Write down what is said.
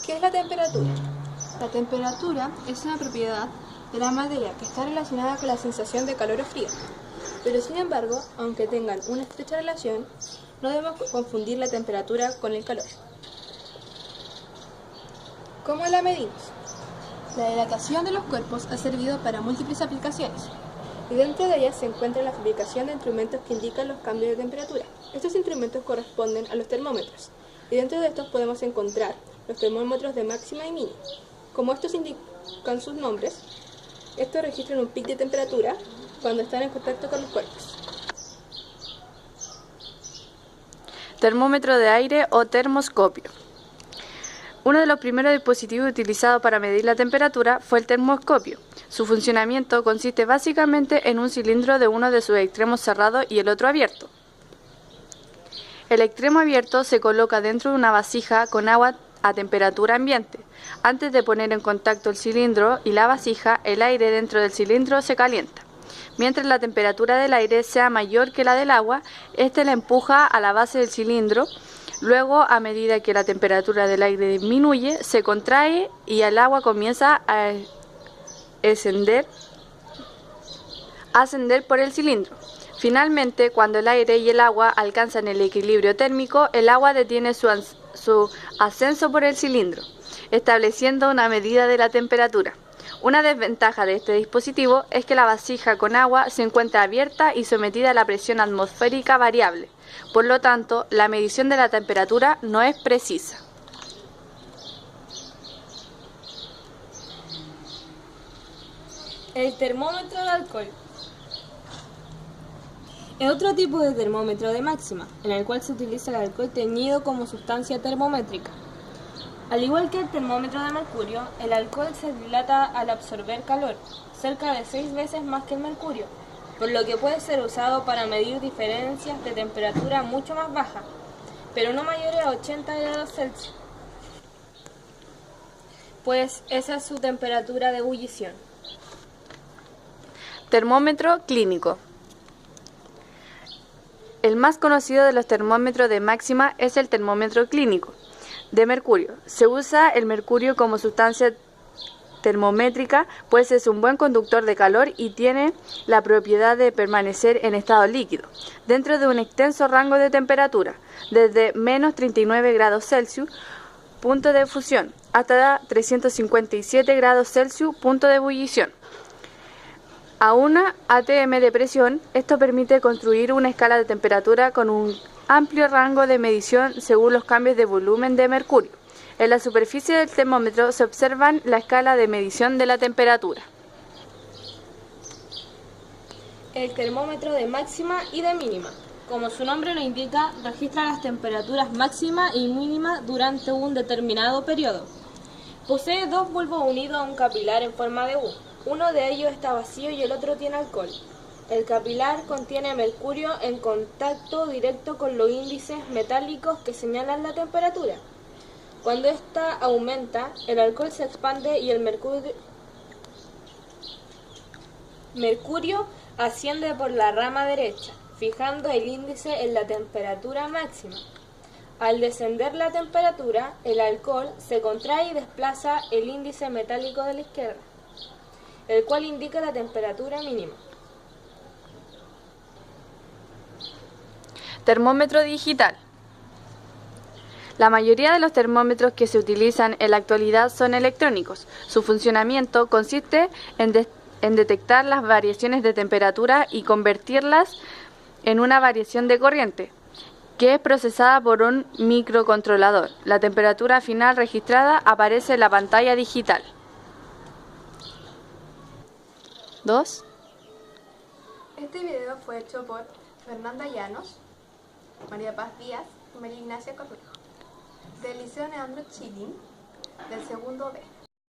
¿Qué es la temperatura? La temperatura es una propiedad de la materia que está relacionada con la sensación de calor o frío. Pero sin embargo, aunque tengan una estrecha relación, no debemos confundir la temperatura con el calor. ¿Cómo la medimos? La dilatación de los cuerpos ha servido para múltiples aplicaciones, y dentro de ellas se encuentra la fabricación de instrumentos que indican los cambios de temperatura. Estos instrumentos corresponden a los termómetros, y dentro de estos podemos encontrar los termómetros de máxima y mínima. Como estos indican sus nombres, estos registran un pic de temperatura cuando están en contacto con los cuerpos. Termómetro de aire o termoscopio. Uno de los primeros dispositivos utilizados para medir la temperatura fue el termoscopio. Su funcionamiento consiste básicamente en un cilindro de uno de sus extremos cerrado y el otro abierto. El extremo abierto se coloca dentro de una vasija con agua a temperatura ambiente. Antes de poner en contacto el cilindro y la vasija, el aire dentro del cilindro se calienta. Mientras la temperatura del aire sea mayor que la del agua, este la empuja a la base del cilindro. Luego, a medida que la temperatura del aire disminuye, se contrae y el agua comienza a ascender por el cilindro. Finalmente, cuando el aire y el agua alcanzan el equilibrio térmico, el agua detiene su ascenso por el cilindro, estableciendo una medida de la temperatura. Una desventaja de este dispositivo es que la vasija con agua se encuentra abierta y sometida a la presión atmosférica variable. Por lo tanto, la medición de la temperatura no es precisa. El termómetro de alcohol es otro tipo de termómetro de máxima, en el cual se utiliza el alcohol teñido como sustancia termométrica. Al igual que el termómetro de mercurio, el alcohol se dilata al absorber calor, cerca de 6 veces más que el mercurio, por lo que puede ser usado para medir diferencias de temperatura mucho más bajas, pero no mayores a 80 grados Celsius, pues esa es su temperatura de ebullición. Termómetro clínico. El más conocido de los termómetros de máxima es el termómetro clínico de mercurio. Se usa el mercurio como sustancia termométrica, pues es un buen conductor de calor y tiene la propiedad de permanecer en estado líquido, dentro de un extenso rango de temperatura, desde menos 39 grados Celsius, punto de fusión, hasta 357 grados Celsius, punto de ebullición. A una ATM de presión, esto permite construir una escala de temperatura con un amplio rango de medición según los cambios de volumen de mercurio. En la superficie del termómetro se observan la escala de medición de la temperatura. El termómetro de máxima y de mínima. Como su nombre lo indica, registra las temperaturas máxima y mínima durante un determinado periodo. Posee dos bulbos unidos a un capilar en forma de U. Uno de ellos está vacío y el otro tiene alcohol. El capilar contiene mercurio en contacto directo con los índices metálicos que señalan la temperatura. Cuando ésta aumenta, el alcohol se expande y el mercurio asciende por la rama derecha, fijando el índice en la temperatura máxima. Al descender la temperatura, el alcohol se contrae y desplaza el índice metálico de la izquierda, el cual indica la temperatura mínima. Termómetro digital. La mayoría de los termómetros que se utilizan en la actualidad son electrónicos. Su funcionamiento consiste en detectar las variaciones de temperatura y convertirlas en una variación de corriente, que es procesada por un microcontrolador. La temperatura final registrada aparece en la pantalla digital. 2. Este video fue hecho por Fernanda Llanos, María Paz Díaz y María Ignacia Cornejo, del Liceo Leandro Chilín, del segundo B.